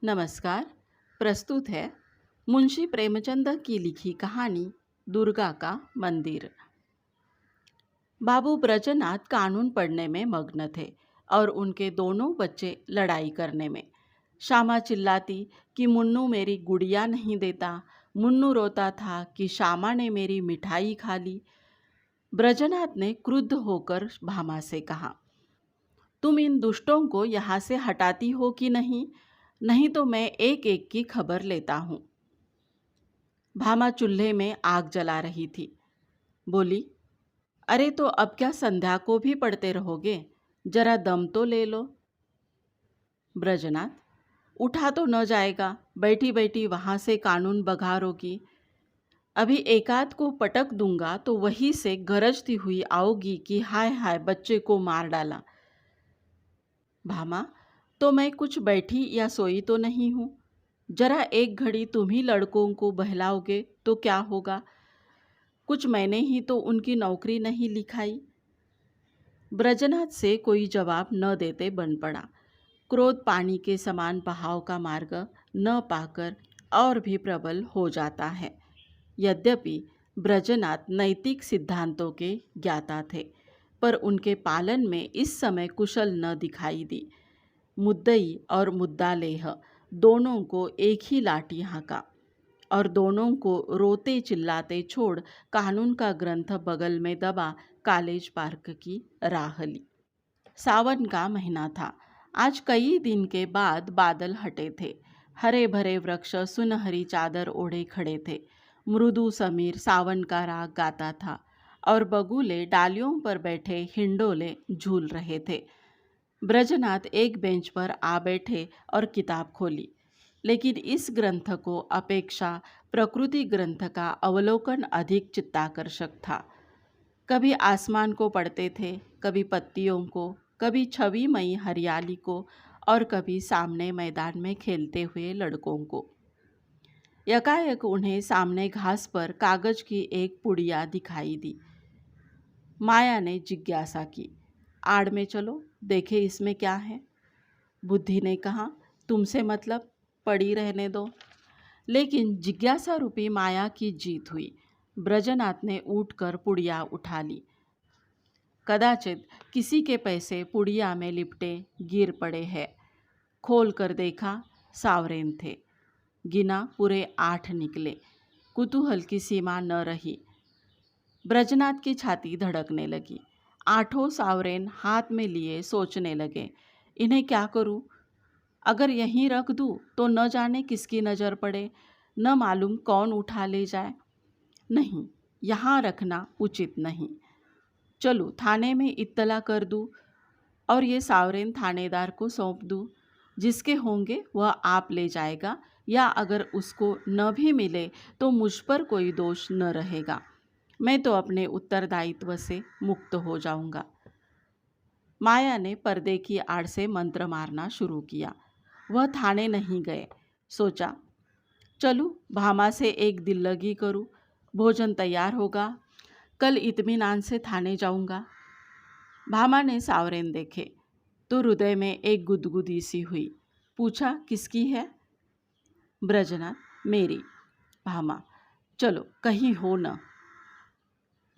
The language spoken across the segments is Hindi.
नमस्कार। प्रस्तुत है मुंशी प्रेमचंद की लिखी कहानी दुर्गा का मंदिर। बाबू ब्रजनाथ कानून पढ़ने में मग्न थे और उनके दोनों बच्चे लड़ाई करने में। श्यामा चिल्लाती कि मुन्नू मेरी गुड़िया नहीं देता। मुन्नू रोता था कि श्यामा ने मेरी मिठाई खा ली। ब्रजनाथ ने क्रुद्ध होकर भामा से कहा, तुम इन दुष्टों को यहाँ से हटाती हो कि नहीं? नहीं तो मैं एक एक की खबर लेता हूँ। भामा चूल्हे में आग जला रही थी। बोली, अरे तो अब क्या संध्या को भी पढ़ते रहोगे? जरा दम तो ले लो। ब्रजनाथ, उठा तो न जाएगा, बैठी बैठी वहाँ से कानून बघारोगी। अभी एकाध को पटक दूंगा तो वहीं से गरजती हुई आओगी कि हाय हाय बच्चे को मार डाला। भामा, तो मैं कुछ बैठी या सोई तो नहीं हूँ। जरा एक घड़ी तुम ही लड़कों को बहलाओगे तो क्या होगा? कुछ मैंने ही तो उनकी नौकरी नहीं लिखाई। ब्रजनाथ से कोई जवाब न देते बन पड़ा। क्रोध पानी के समान बहाव का मार्ग न पाकर और भी प्रबल हो जाता है। यद्यपि ब्रजनाथ नैतिक सिद्धांतों के ज्ञाता थे, पर उनके पालन में इस समय कुशल न दिखाई दी। मुद्दई और मुद्दालेह दोनों को एक ही लाठी हाँका और दोनों को रोते चिल्लाते छोड़ कानून का ग्रंथ बगल में दबा कॉलेज पार्क की राह ली। सावन का महीना था। आज कई दिन के बाद बादल हटे थे। हरे भरे वृक्ष सुनहरी चादर ओढ़े खड़े थे। मृदु समीर सावन का राग गाता था और बगुले डालियों पर बैठे हिंडोले झूल रहे थे। ब्रजनाथ एक बेंच पर आ बैठे और किताब खोली, लेकिन इस ग्रंथ को अपेक्षा प्रकृति ग्रंथ का अवलोकन अधिक चित्ताकर्षक था। कभी आसमान को पढ़ते थे, कभी पत्तियों को, कभी छविमयी हरियाली को और कभी सामने मैदान में खेलते हुए लड़कों को। यकायक उन्हें सामने घास पर कागज की एक पुड़िया दिखाई दी। माया ने जिज्ञासा की, आड़ में चलो, देखे इसमें क्या है। बुद्धि ने कहा, तुमसे मतलब, पड़ी रहने दो। लेकिन जिज्ञासा रूपी माया की जीत हुई। ब्रजनाथ ने उठकर पुड़िया उठा ली। कदाचित किसी के पैसे पुड़िया में लिपटे गिर पड़े हैं। खोल कर देखा, सावरेन थे। गिना, पूरे 8 निकले। कुतूहल की सीमा न रही। ब्रजनाथ की छाती धड़कने लगी। 8 सावरेन हाथ में लिए सोचने लगे, इन्हें क्या करूं? अगर यहीं रख दूं तो न जाने किसकी नज़र पड़े, न मालूम कौन उठा ले जाए। नहीं, यहाँ रखना उचित नहीं। चलूँ थाने में इत्तला कर दूँ और ये सावरेन थानेदार को सौंप दूँ। जिसके होंगे वह आप ले जाएगा, या अगर उसको न भी मिले तो मुझ पर कोई दोष न रहेगा। मैं तो अपने उत्तरदायित्व से मुक्त हो जाऊंगा। माया ने पर्दे की आड़ से मंत्र मारना शुरू किया। वह थाने नहीं गए। सोचा, चलूँ भामा से एक दिल्लगी करूँ, भोजन तैयार होगा, कल इत्मीनान से थाने जाऊंगा। भामा ने सावरेन देखे तो हृदय में एक गुदगुदी सी हुई। पूछा, किसकी है? ब्रजनाथ, मेरी। भामा, चलो कहीं हो न।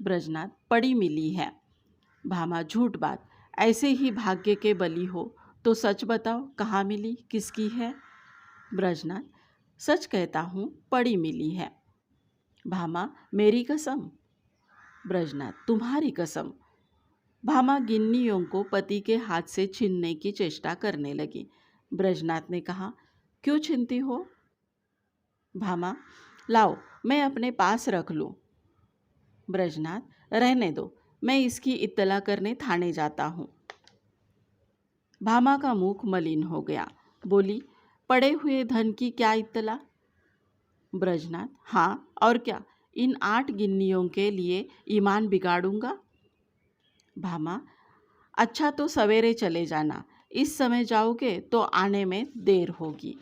ब्रजनाथ, पड़ी मिली है। भामा, झूठ बात, ऐसे ही भाग्य के बली हो तो सच बताओ, कहाँ मिली, किसकी है? ब्रजनाथ, सच कहता हूँ, पड़ी मिली है। भामा, मेरी कसम? ब्रजनाथ, तुम्हारी कसम। भामा गिन्नियों को पति के हाथ से छीनने की चेष्टा करने लगी। ब्रजनाथ ने कहा, क्यों छीनती हो? भामा, लाओ मैं अपने पास रख लूँ। ब्रजनाथ, रहने दो, मैं इसकी इत्तला करने थाने जाता हूँ। भामा का मुख मलिन हो गया। बोली, पड़े हुए धन की क्या इत्तला? ब्रजनाथ, हाँ और क्या, इन 8 गिन्नियों के लिए ईमान बिगाड़ूंगा? भामा, अच्छा तो सवेरे चले जाना, इस समय जाओगे तो आने में देर होगी।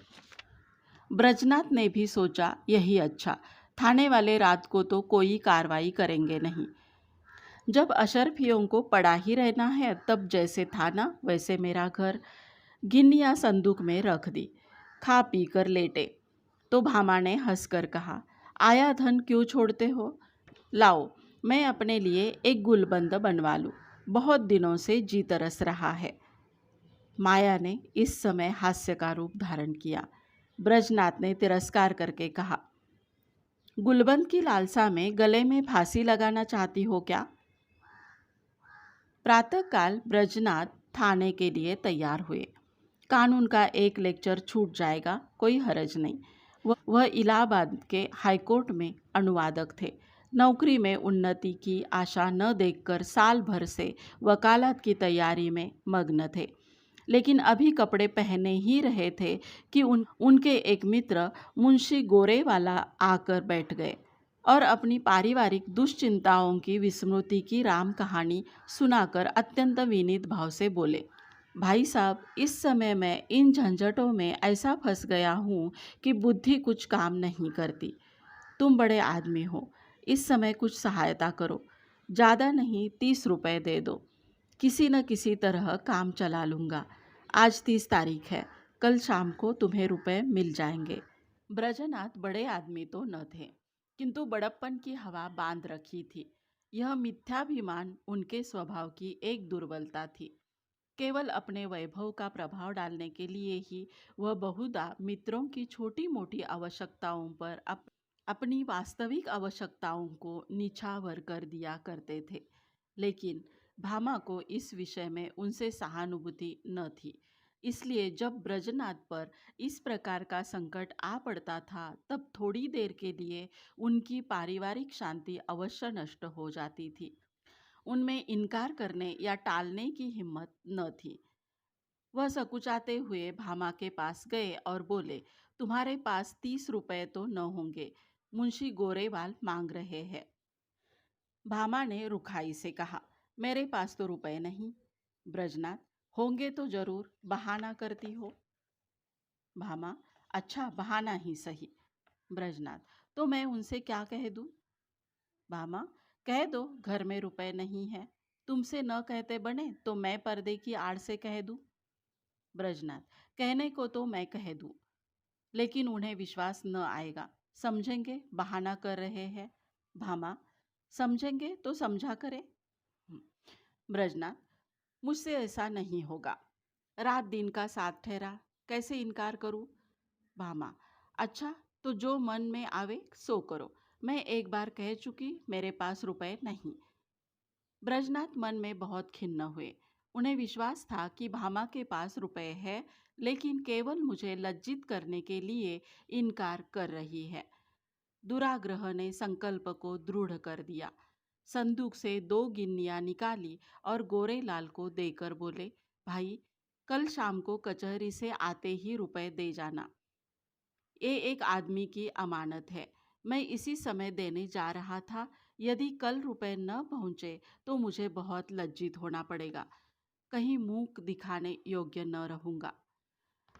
ब्रजनाथ ने भी सोचा, यही अच्छा, थाने वाले रात को तो कोई कार्रवाई करेंगे नहीं। जब अशरफियों को पड़ा ही रहना है, तब जैसे थाना वैसे मेरा घर। गिन्नियाँ संदूक में रख दी। खा पी कर लेटे। तो भामा ने हंसकर कहा, आया धन क्यों छोड़ते हो? लाओ, मैं अपने लिए एक गुलबंद बनवा लूं, बहुत दिनों से जी तरस रहा है। माया ने इस समय हास्य का रूप धारण किया। ब्रजनाथ ने तिरस्कार करके कहा, गुलबंद की लालसा में गले में फांसी लगाना चाहती हो क्या? प्रातःकाल ब्रजनाथ थाने के लिए तैयार हुए। कानून का एक लेक्चर छूट जाएगा, कोई हरज नहीं। वह इलाहाबाद के हाईकोर्ट में अनुवादक थे। नौकरी में उन्नति की आशा न देखकर साल भर से वकालत की तैयारी में मग्न थे। लेकिन अभी कपड़े पहने ही रहे थे कि उनके एक मित्र मुंशी गोरेवाला आकर बैठ गए और अपनी पारिवारिक दुश्चिंताओं की विस्मृति की राम कहानी सुनाकर अत्यंत विनीत भाव से बोले, भाई साहब, इस समय मैं इन झंझटों में ऐसा फंस गया हूँ कि बुद्धि कुछ काम नहीं करती। तुम बड़े आदमी हो, इस समय कुछ सहायता करो। ज़्यादा नहीं, 30 रुपए दे दो। किसी न किसी तरह काम चला लूँगा। आज 30 तारीख है, कल शाम को तुम्हें रुपए मिल जाएंगे। ब्रजनाथ बड़े आदमी तो न थे, किंतु बड़प्पन की हवा बांध रखी थी। यह मिथ्याभिमान उनके स्वभाव की एक दुर्बलता थी। केवल अपने वैभव का प्रभाव डालने के लिए ही वह बहुधा मित्रों की छोटी मोटी आवश्यकताओं पर अपनी वास्तविक आवश्यकताओं को निछावर कर दिया करते थे। लेकिन भामा को इस विषय में उनसे सहानुभूति न थी। इसलिए जब ब्रजनाथ पर इस प्रकार का संकट आ पड़ता था, तब थोड़ी देर के लिए उनकी पारिवारिक शांति अवश्य नष्ट हो जाती थी। उनमें इनकार करने या टालने की हिम्मत न थी। वह सकुचाते हुए भामा के पास गए और बोले, तुम्हारे पास 30 रुपए तो न होंगे, मुंशी गोरेवाल मांग रहे हैं। भामा ने रुखाई से कहा, मेरे पास तो रुपए नहीं। ब्रजनाथ, होंगे तो जरूर, बहाना करती हो। भामा, अच्छा, बहाना ही सही। ब्रजनाथ, तो मैं उनसे क्या कह दूं? भामा, कह दो घर में रुपए नहीं है। तुमसे न कहते बने तो मैं पर्दे की आड़ से कह दूं। ब्रजनाथ, कहने को तो मैं कह दूं, लेकिन उन्हें विश्वास न आएगा। समझेंगे बहाना कर रहे हैं। भामा, समझेंगे तो समझा करे। ब्रजनाथ, मुझसे ऐसा नहीं होगा। रात दिन का साथ ठहरा, कैसे इनकार करूं? भामा, अच्छा, तो जो मन में आवे सो करो। मैं एक बार कह चुकी, मेरे पास रुपए नहीं। ब्रजनाथ मन में बहुत खिन्न हुए। उन्हें विश्वास था कि भामा के पास रुपए है, लेकिन केवल मुझे लज्जित करने के लिए इनकार कर रही है। दुराग्रह ने संकल्प को दृढ़ कर दिया। संदूक से 2 गिन्नियां निकाली और गोरेलाल को देकर बोले, भाई, कल शाम को कचहरी से आते ही रुपए दे जाना। ये एक आदमी की अमानत है। मैं इसी समय देने जा रहा था। यदि कल रुपए न पहुंचे तो मुझे बहुत लज्जित होना पड़ेगा। कहीं मुंह दिखाने योग्य न रहूंगा।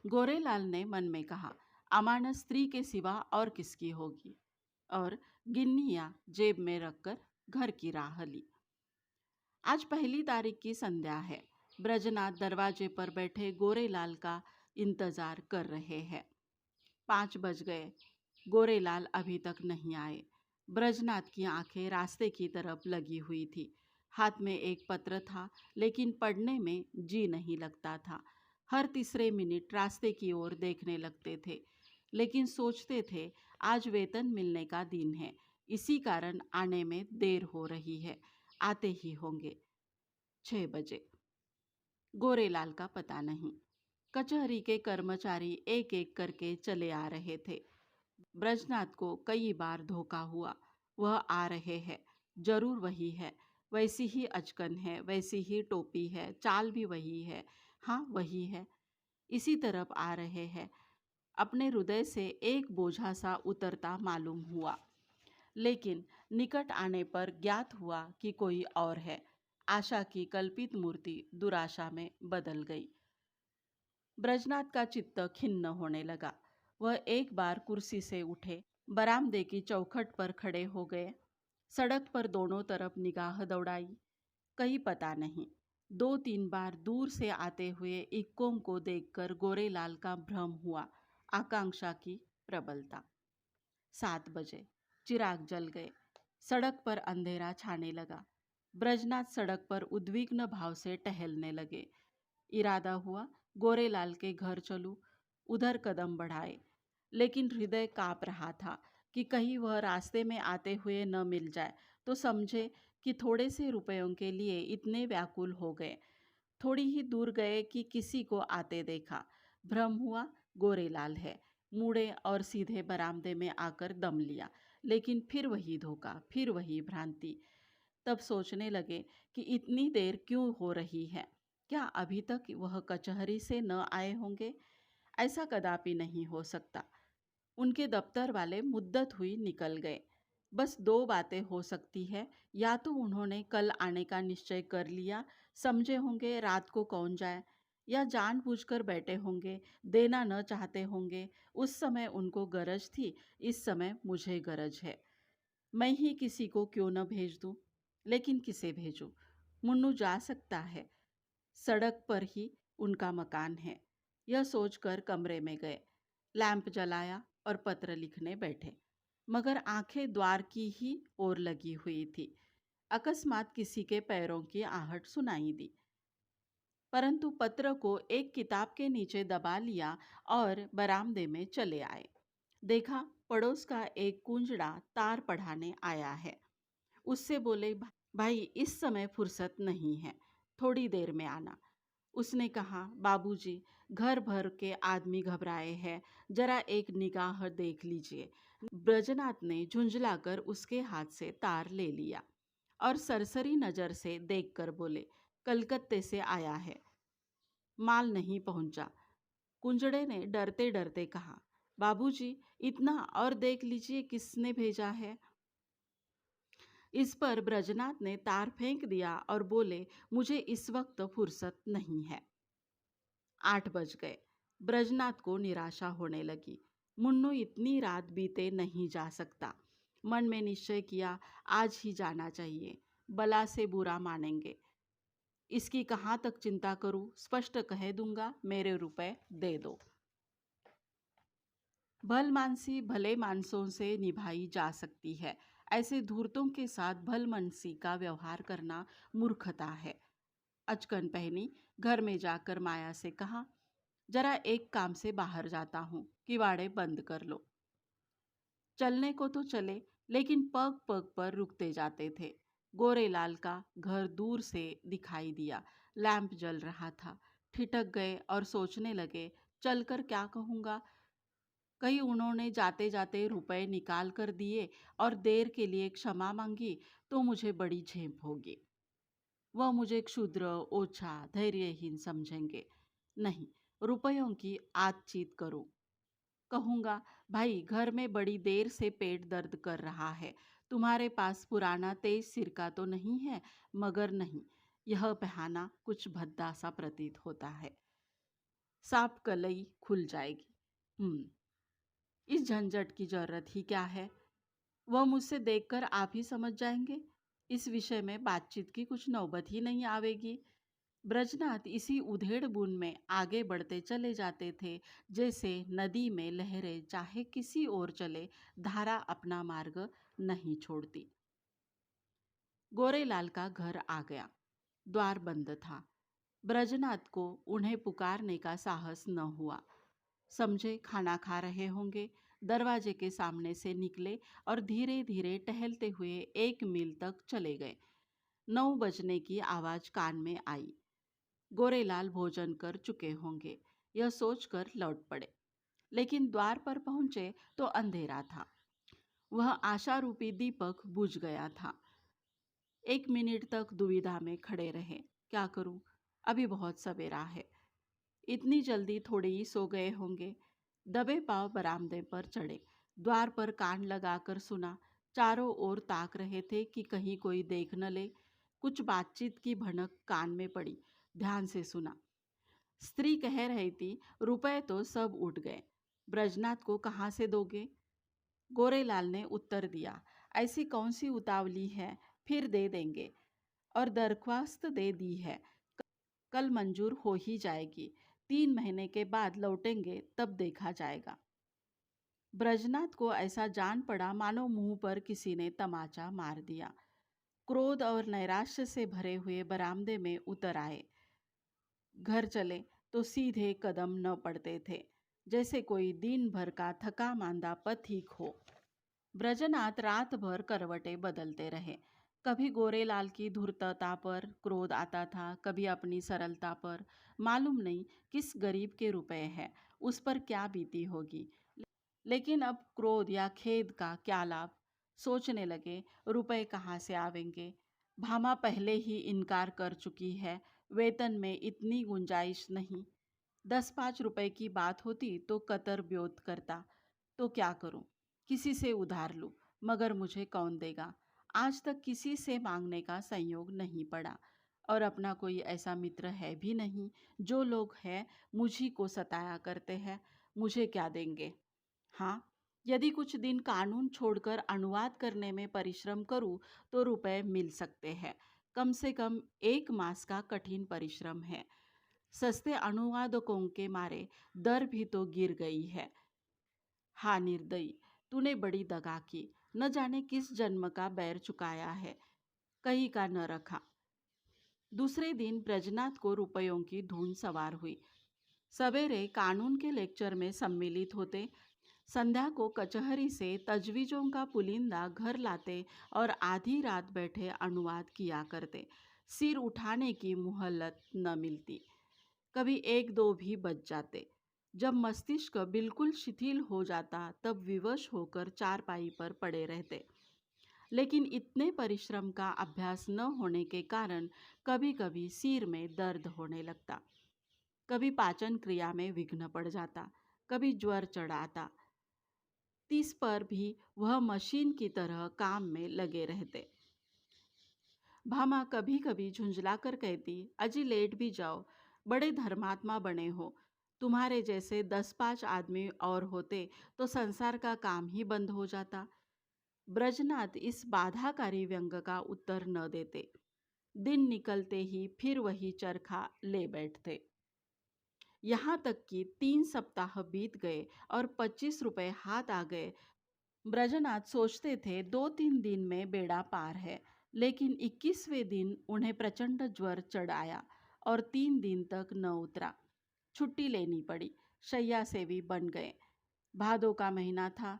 गोरेलाल ने मन में कहा, अमानत स्त्री के सिवा और किसकी होगी, और गिन्नियां जेब में रखकर घर की राह ली। आज 1 तारीख की संध्या है। ब्रजनाथ दरवाजे पर बैठे गोरेलाल का इंतजार कर रहे हैं। 5 बज गए। गोरेलाल अभी तक नहीं आए। ब्रजनाथ की आंखें रास्ते की तरफ लगी हुई थी। हाथ में एक पत्र था, लेकिन पढ़ने में जी नहीं लगता था। हर तीसरे मिनट रास्ते की ओर देखने लगते थे, लेकिन सोचते थे, आज वेतन मिलने का दिन है, इसी कारण आने में देर हो रही है, आते ही होंगे। 6 बजे। गोरेलाल का पता नहीं। कचहरी के कर्मचारी एक एक करके चले आ रहे थे। ब्रजनाथ को कई बार धोखा हुआ। वह आ रहे हैं, जरूर वही है, वैसी ही अचकन है, वैसी ही टोपी है, चाल भी वही है। हाँ, वही है, इसी तरफ आ रहे हैं। अपने हृदय से एक बोझा सा उतरता मालूम हुआ, लेकिन निकट आने पर ज्ञात हुआ कि कोई और है। आशा की कल्पित मूर्ति दुराशा में बदल गई। ब्रजनाथ का चित्त खिन्न होने लगा। वह एक बार कुर्सी से उठे, बरामदे की चौखट पर खड़े हो गए। सड़क पर दोनों तरफ निगाह दौड़ाई, कहीं पता नहीं। 2-3 बार दूर से आते हुए इक्कों को देखकर गोरेलाल का भ्रम हुआ। आकांक्षा की प्रबलता। 7 बजे चिराग जल गए। सड़क पर अंधेरा छाने लगा। ब्रजनाथ सड़क पर उद्विग्न भाव से टहलने लगे। इरादा हुआ गोरेलाल के घर चलूं। उधर कदम बढ़ाए, लेकिन हृदय काँप रहा था कि कहीं वह रास्ते में आते हुए न मिल जाए तो समझे कि थोड़े से रुपयों के लिए इतने व्याकुल हो गए। थोड़ी ही दूर गए कि किसी को आते देखा। भ्रम हुआ गोरेलाल है। मुड़े और सीधे बरामदे में आकर दम लिया, लेकिन फिर वही धोखा, फिर वही भ्रांति। तब सोचने लगे कि इतनी देर क्यों हो रही है। क्या अभी तक वह कचहरी से न आए होंगे? ऐसा कदापि नहीं हो सकता। उनके दफ्तर वाले मुद्दत हुई निकल गए। बस 2 बातें हो सकती है। या तो उन्होंने कल आने का निश्चय कर लिया, समझे होंगे रात को कौन जाए, या जानबूझकर बैठे होंगे, देना न चाहते होंगे। उस समय उनको गरज थी, इस समय मुझे गरज है। मैं ही किसी को क्यों न भेज दूं? लेकिन किसे भेजूं? मुन्नू जा सकता है, सड़क पर ही उनका मकान है। यह सोचकर कमरे में गए, लैंप जलाया और पत्र लिखने बैठे, मगर आंखें द्वार की ही ओर लगी हुई थी। अकस्मात किसी के पैरों की आहट सुनाई दी, परंतु पत्र को एक किताब के नीचे दबा लिया और बरामदे में चले आए। देखा, पड़ोस का एक कुंजड़ा तार पढ़ाने आया है। उससे बोले, भाई इस समय फुर्सत नहीं है, थोड़ी देर में आना। उसने कहा, बाबूजी घर भर के आदमी घबराए हैं, जरा एक निगाह देख लीजिए। ब्रजनाथ ने झुंझलाकर उसके हाथ से तार ले लिया और सरसरी नजर से देखकर बोले, कलकत्ते से आया है, माल नहीं पहुंचा। कुंजड़े ने डरते डरते कहा, बाबूजी इतना और देख लीजिए किसने भेजा है। इस पर ब्रजनाथ ने तार फेंक दिया और बोले, मुझे इस वक्त फुर्सत नहीं है। 8 बज गए। ब्रजनाथ को निराशा होने लगी। मुन्नू इतनी रात बीते नहीं जा सकता। मन में निश्चय किया, आज ही जाना चाहिए, बला से बुरा मानेंगे। इसकी कहाँ तक चिंता करूं? स्पष्ट कह दूंगा, मेरे रुपए दे दो। भलमानसी भले मानसों से निभाई जा सकती है, ऐसे धूर्तों के साथ भलमनसी का व्यवहार करना मूर्खता है। अचकन पहनी घर में जाकर माया से कहा, जरा एक काम से बाहर जाता हूँ, किवाड़े बंद कर लो। चलने को तो चले, लेकिन पग पग पर रुकते जाते थे। गोरेलाल का घर दूर से दिखाई दिया, लैंप जल रहा था। ठिठक गए और सोचने लगे, चलकर क्या कहूँगा। कहीं उन्होंने जाते जाते रुपए निकाल कर दिए और देर के लिए क्षमा मांगी तो मुझे बड़ी झेप होगी। वह मुझे क्षुद्र, ओछा, धैर्यहीन समझेंगे। नहीं, रुपयों की आतचीत करूं। कहूँगा, भाई घर में बड़ी देर से पेट दर्द कर रहा है, तुम्हारे पास पुराना तेज सिरका तो नहीं है? मगर नहीं, यह बहाना कुछ भद्दा सा प्रतीत होता है। सांप कलई खुल जाएगी। इस झंझट की जरूरत ही क्या है? वह मुझसे देखकर आप ही समझ जाएंगे। इस विषय में बातचीत की कुछ नौबत ही नहीं आवेगी। ब्रजनाथ इसी उधेड़ बुन में आगे बढ़ते चले जाते थे, जैसे नदी में लहरें चाहे किसी ओर चले, धारा अपना मार्ग नहीं छोड़ती। गोरेलाल का घर आ गया। द्वार बंद था। ब्रजनाथ को उन्हें पुकारने का साहस न हुआ। समझे खाना खा रहे होंगे। दरवाजे के सामने से निकले और धीरे धीरे टहलते हुए 1 मील तक चले गए। 9 बजने की आवाज कान में आई। गोरेलाल भोजन कर चुके होंगे, यह सोचकर लौट पड़े। लेकिन द्वार पर पहुंचे तो अंधेरा था। वह आशारूपी दीपक बुझ गया था। 1 मिनट तक दुविधा में खड़े रहे। क्या करूं? अभी बहुत सवेरा है। इतनी जल्दी थोड़ी ही सो गए होंगे। दबे पांव बरामदे पर चढ़े। द्वार पर कान लगाकर सुना। चारों ओर ताक रहे थे कि कहीं कोई देख न ले। कुछ बातचीत की भनक कान में पड़ी। ध्यान से सुना। स्त्री कह रही थी, रुपए तो सब उठ गए, ब्रजनाथ को कहाँ से दोगे? गोरेलाल ने उत्तर दिया, ऐसी कौन सी उतावली है, फिर दे देंगे। और दरख्वास्त दे दी है, कल मंजूर हो ही जाएगी। 3 महीने के बाद लौटेंगे, तब देखा जाएगा। ब्रजनाथ को ऐसा जान पड़ा मानो मुंह पर किसी ने तमाचा मार दिया। क्रोध और नैराश्य से भरे हुए बरामदे में उतर आए। घर चले तो सीधे कदम न पड़ते थे, जैसे कोई दिन भर का थका मांदा पथिक हो। ब्रजनाथ रात भर करवटें बदलते रहे। कभी गोरेलाल की धूर्तता पर क्रोध आता था, कभी अपनी सरलता पर। मालूम नहीं किस गरीब के रुपए हैं, उस पर क्या बीती होगी। लेकिन अब क्रोध या खेद का क्या लाभ। सोचने लगे, रुपए कहाँ से आवेंगे। भामा पहले ही इनकार कर चुकी है, वेतन में इतनी गुंजाइश नहीं। 10-5 रुपए की बात होती तो कतर ब्योत करता। तो क्या करूं? किसी से उधार लूं, मगर मुझे कौन देगा। आज तक किसी से मांगने का संयोग नहीं पड़ा, और अपना कोई ऐसा मित्र है भी नहीं। जो लोग हैं मुझी को सताया करते हैं, मुझे क्या देंगे। हाँ, यदि कुछ दिन कानून छोड़कर अनुवाद करने में परिश्रम करूं तो रुपए मिल सकते हैं। कम से कम 1 मास का कठिन परिश्रम है। सस्ते अनुवादकों के मारे दर भी तो गिर गई है। हाँ निर्दयी, तूने बड़ी दगा की। न जाने किस जन्म का बैर चुकाया है, कहीं का न रखा। दूसरे दिन ब्रजनाथ को रुपयों की धुन सवार हुई। सवेरे कानून के लेक्चर में सम्मिलित होते, संध्या को कचहरी से तजवीज़ों का पुलिंदा घर लाते और आधी रात बैठे अनुवाद किया करते। सिर उठाने की मोहलत न मिलती। कभी 1-2 भी बज जाते। जब मस्तिष्क बिल्कुल शिथिल हो जाता तब विवश होकर चारपाई पर पड़े रहते। लेकिन इतने परिश्रम का अभ्यास न होने के कारण कभी कभी सिर में दर्द होने लगता, कभी पाचन क्रिया में विघ्न पड़ जाता, कभी ज्वर चढ़ आता। तीस पर भी वह मशीन की तरह काम में लगे रहते। भामा कभी कभी झुंझलाकर कहती, अजी लेट भी जाओ, बड़े धर्मात्मा बने हो। तुम्हारे जैसे 10-5 आदमी और होते तो संसार का काम ही बंद हो जाता। ब्रजनाथ इस बाधाकारी व्यंग का उत्तर न देते। दिन निकलते ही फिर वही चरखा ले बैठते। यहाँ तक कि 3 सप्ताह बीत गए और 25 रुपए हाथ आ गए। ब्रजनाथ सोचते थे 2-3 दिन में बेड़ा पार है, लेकिन 21वें दिन उन्हें प्रचंड ज्वर चढ़ आया और 3 दिन तक न उतरा। छुट्टी लेनी पड़ी, शैया सेवी बन गए। भादों का महीना था।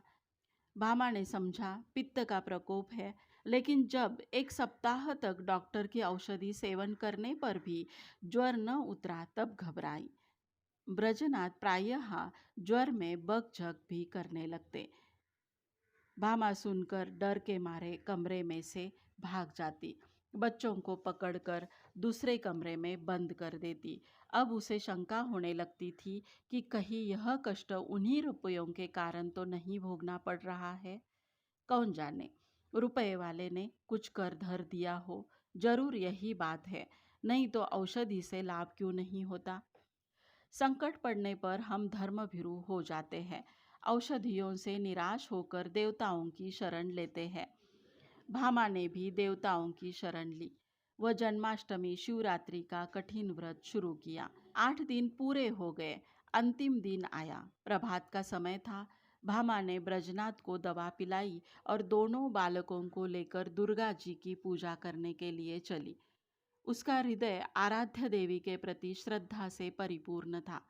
भामा ने समझा पित्त का प्रकोप है, लेकिन जब 1 सप्ताह तक डॉक्टर की औषधि सेवन करने पर भी ज्वर न उतरा तब घबराई। ब्रजनाथ प्रायः ज्वर में बकझक भी करने लगते। भामा सुनकर डर के मारे कमरे में से भाग जाती, बच्चों को पकड़कर दूसरे कमरे में बंद कर देती। अब उसे शंका होने लगती थी कि कहीं यह कष्ट उन्हीं रुपयों के कारण तो नहीं भोगना पड़ रहा है। कौन जाने, रुपए वाले ने कुछ कर धर दिया हो। जरूर यही बात है, नहीं तो औषधि से लाभ क्यों नहीं होता। संकट पड़ने पर हम धर्मभीरू हो जाते हैं, औषधियों से निराश होकर देवताओं की शरण लेते हैं। भामा ने भी देवताओं की शरण ली। वह जन्माष्टमी शिवरात्रि का कठिन व्रत शुरू किया। 8 दिन पूरे हो गए। अंतिम दिन आया, प्रभात का समय था। भामा ने ब्रजनाथ को दवा पिलाई और दोनों बालकों को लेकर दुर्गा जी की पूजा करने के लिए चली। उसका हृदय आराध्य देवी के प्रति श्रद्धा से परिपूर्ण था।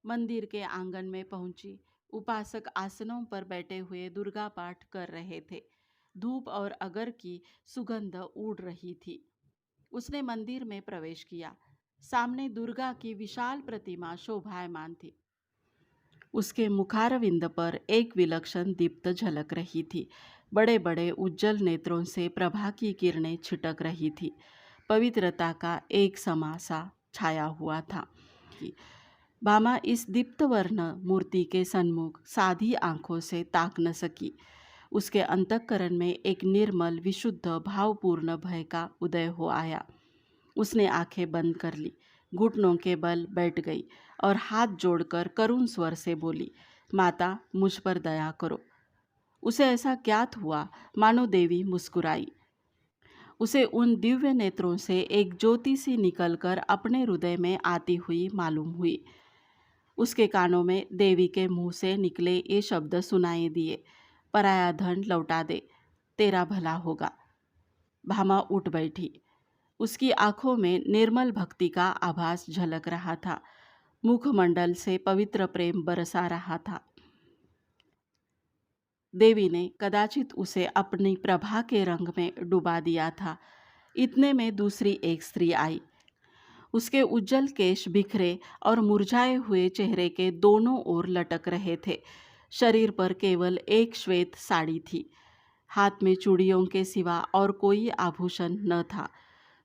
मंदिर के आंगन में पहुंची। उपासक आसनों पर बैठे हुए दुर्गा पाठ कर रहे थे। धूप और अगर की सुगंध उड़ रही थी। उसने मंदिर में प्रवेश किया। सामने दुर्गा की विशाल प्रतिमा शोभायमान थी। उसके मुखारविंद पर एक विलक्षण दीप्त झलक रही थी। बड़े बड़े उज्जवल नेत्रों से प्रभा की किरणें छिटक रही थी। पवित्रता का एक समासा छाया हुआ था। भामा इस दीप्तवर्ण मूर्ति के सन्मुख साधी आंखों से ताक न सकी। उसके अंतःकरण में एक निर्मल विशुद्ध भावपूर्ण भय का उदय हो आया। उसने आंखें बंद कर ली, घुटनों के बल बैठ गई और हाथ जोड़कर करुण स्वर से बोली, माता मुझ पर दया करो। उसे ऐसा ज्ञात हुआ मानो देवी मुस्कुराई। उसे उन दिव्य नेत्रों से एक ज्योति सी निकलकर अपने हृदय में आती हुई मालूम हुई। उसके कानों में देवी के मुंह से निकले ये शब्द सुनाई दिए, पराया धन लौटा दे, तेरा भला होगा। भामा उठ बैठी। उसकी आंखों में निर्मल भक्ति का आभास झलक रहा था। मुखमंडल से पवित्र प्रेम बरसा रहा था। देवी ने कदाचित उसे अपनी प्रभा के रंग में डुबा दिया था। इतने में दूसरी एक स्त्री आई। उसके उज्जवल केश बिखरे और मुरझाए हुए चेहरे के दोनों ओर लटक रहे थे। शरीर पर केवल एक श्वेत साड़ी थी। हाथ में चूड़ियों के सिवा और कोई आभूषण न था।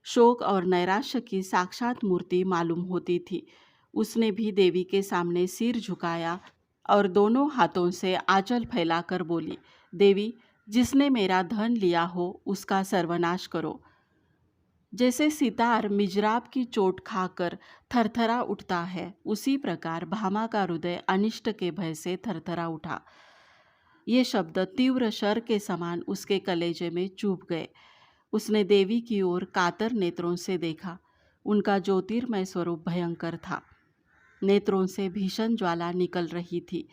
शोक और नैराश्य की साक्षात मूर्ति मालूम होती थी। उसने भी देवी के सामने सिर झुकाया और दोनों हाथों से आंचल फैलाकर बोली, देवी, जिसने मेरा धन लिया हो उसका सर्वनाश करो। जैसे सितार मिजराब की चोट खाकर थरथरा उठता है, उसी प्रकार भामा का हृदय अनिष्ट के भय से थरथरा उठा। ये शब्द तीव्र शर के समान उसके कलेजे में चुभ गए। उसने देवी की ओर कातर नेत्रों से देखा। उनका ज्योतिर्मय स्वरूप भयंकर था। नेत्रों से भीषण ज्वाला निकल रही थी।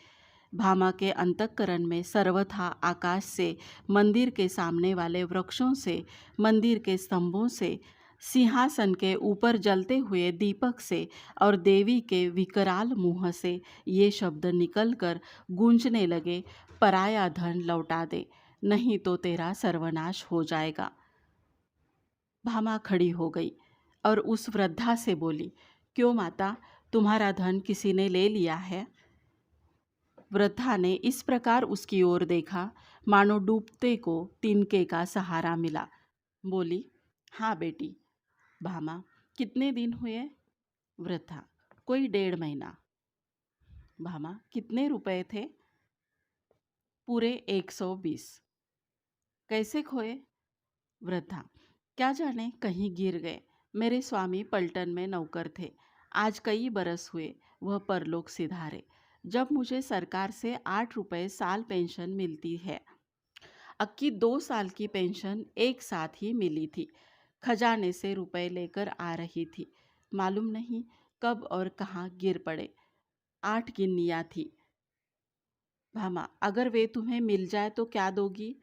भामा के अंतःकरण में सर्वथा आकाश से, मंदिर के सामने वाले वृक्षों से, मंदिर के स्तंभों से, सिंहासन के ऊपर जलते हुए दीपक से और देवी के विकराल मुंह से ये शब्द निकलकर गूंजने लगे, पराया धन लौटा दे, नहीं तो तेरा सर्वनाश हो जाएगा। भामा खड़ी हो गई और उस वृद्धा से बोली, क्यों माता, तुम्हारा धन किसी ने ले लिया है? वृद्धा ने इस प्रकार उसकी ओर देखा मानो डूबते को तिनके का सहारा मिला। बोली, हाँ बेटी। भामा, कितने दिन हुए? वृद्धा, कोई 1.5 महीना। भामा, कितने रुपए थे? पूरे 120। कैसे खोए? वृद्धा, क्या जाने, कहीं गिर गए। मेरे स्वामी पलटन में नौकर थे। आज कई बरस हुए वह परलोक सिधारे। जब मुझे सरकार से 8 रुपए साल पेंशन मिलती है, अक्की 2 साल की पेंशन एक साथ ही मिली थी। खजाने से रुपए लेकर आ रही थी। मालूम नहीं कब और कहाँ गिर पड़े। 8 गिन्नियाँ थी। भामा, अगर वे तुम्हें मिल जाए तो क्या दोगी?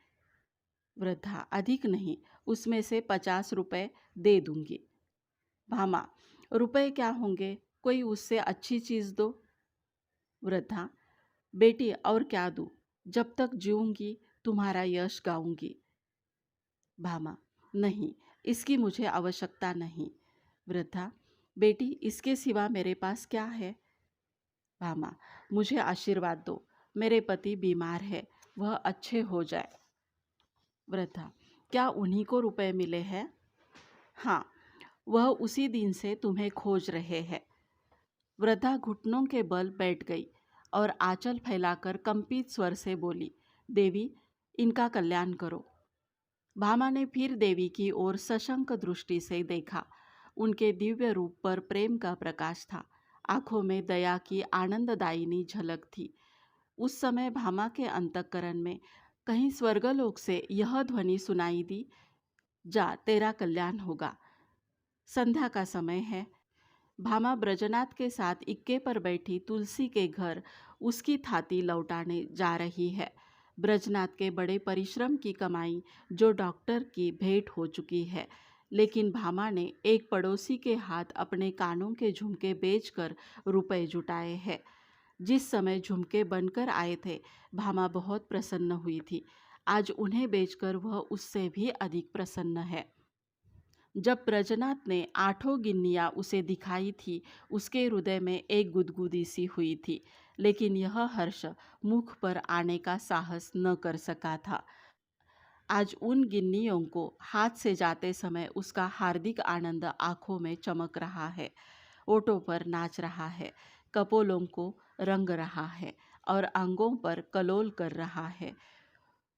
वृद्धा, अधिक नहीं, उसमें से 50 रुपए दे दूंगी। भामा, रुपए क्या होंगे, कोई उससे अच्छी चीज़ दो। वृद्धा, बेटी, और क्या दूँ? जब तक जीऊंगी तुम्हारा यश गाऊंगी। भामा, नहीं, इसकी मुझे आवश्यकता नहीं। वृद्धा, बेटी, इसके सिवा मेरे पास क्या है? भामा, मुझे आशीर्वाद दो। मेरे पति बीमार है, वह अच्छे हो जाए। वृद्धा, क्या उन्हीं को रुपए मिले हैं? हाँ, वह उसी दिन से तुम्हें खोज रहे हैं। वृद्धा घुटनों के बल बैठ गई और आंचल फैलाकर कंपित स्वर से बोली, देवी, इनका कल्याण करो। भामा ने फिर देवी की ओर सशंक दृष्टि से देखा। उनके दिव्य रूप पर प्रेम का प्रकाश था। आंखों में दया की आनंददायिनी झलक थी। उस समय भामा के अंतःकरण में कहीं स्वर्गलोक से यह ध्वनि सुनाई दी, जा, तेरा कल्याण होगा। संध्या का समय है। भामा ब्रजनाथ के साथ इक्के पर बैठी तुलसी के घर उसकी थाती लौटाने जा रही है। ब्रजनाथ के बड़े परिश्रम की कमाई जो डॉक्टर की भेंट हो चुकी है, लेकिन भामा ने एक पड़ोसी के हाथ अपने कानों के झुमके बेचकर रुपए जुटाए हैं। जिस समय झुमके बनकर आए थे, भामा बहुत प्रसन्न हुई थी। आज उन्हें बेचकर वह उससे भी अधिक प्रसन्न है। जब ब्रजनाथ ने 8 गिन्नियाँ उसे दिखाई थी, उसके हृदय में एक गुदगुदी सी हुई थी, लेकिन यह हर्ष मुख पर आने का साहस न कर सका था। आज उन गिन्नियों को हाथ से जाते समय उसका हार्दिक आनंद आंखों में चमक रहा है, ओठों पर नाच रहा है, कपोलों को रंग रहा है और अंगों पर कलोल कर रहा है।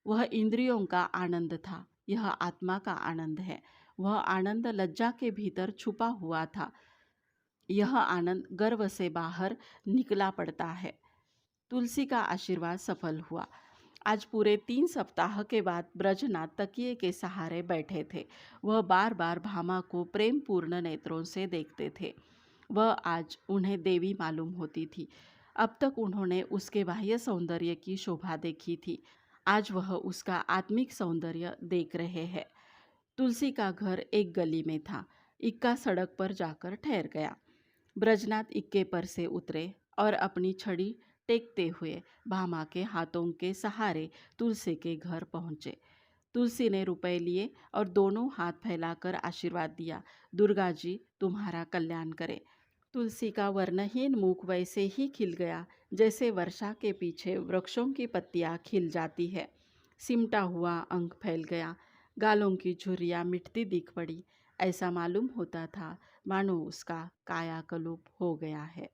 वह इंद्रियों का आनंद था, यह आत्मा का आनंद है। वह आनंद लज्जा के भीतर छुपा हुआ था, यह आनंद गर्व से बाहर निकला पड़ता है। तुलसी का आशीर्वाद सफल हुआ। आज पूरे 3 सप्ताह के बाद ब्रजनाथ तकिए के सहारे बैठे थे। वह बार बार भामा को प्रेमपूर्ण नेत्रों से देखते थे। वह आज उन्हें देवी मालूम होती थी। अब तक उन्होंने उसके बाह्य सौंदर्य की शोभा देखी थी, आज वह उसका आत्मिक सौंदर्य देख रहे हैं। तुलसी का घर एक गली में था। इक्का सड़क पर जाकर ठहर गया। ब्रजनाथ इक्के पर से उतरे और अपनी छड़ी टेकते हुए भामा के हाथों के सहारे तुलसी के घर पहुँचे। तुलसी ने रुपए लिए और दोनों हाथ फैलाकर आशीर्वाद दिया, दुर्गा जी तुम्हारा कल्याण करे। तुलसी का वर्णहीन मुख वैसे ही खिल गया जैसे वर्षा के पीछे वृक्षों की पत्तियां खिल जाती है। सिमटा हुआ अंग फैल गया, गालों की झुर्रियाँ मिटती दिख पड़ी। ऐसा मालूम होता था मानो उसका कायाकल्प हो गया है।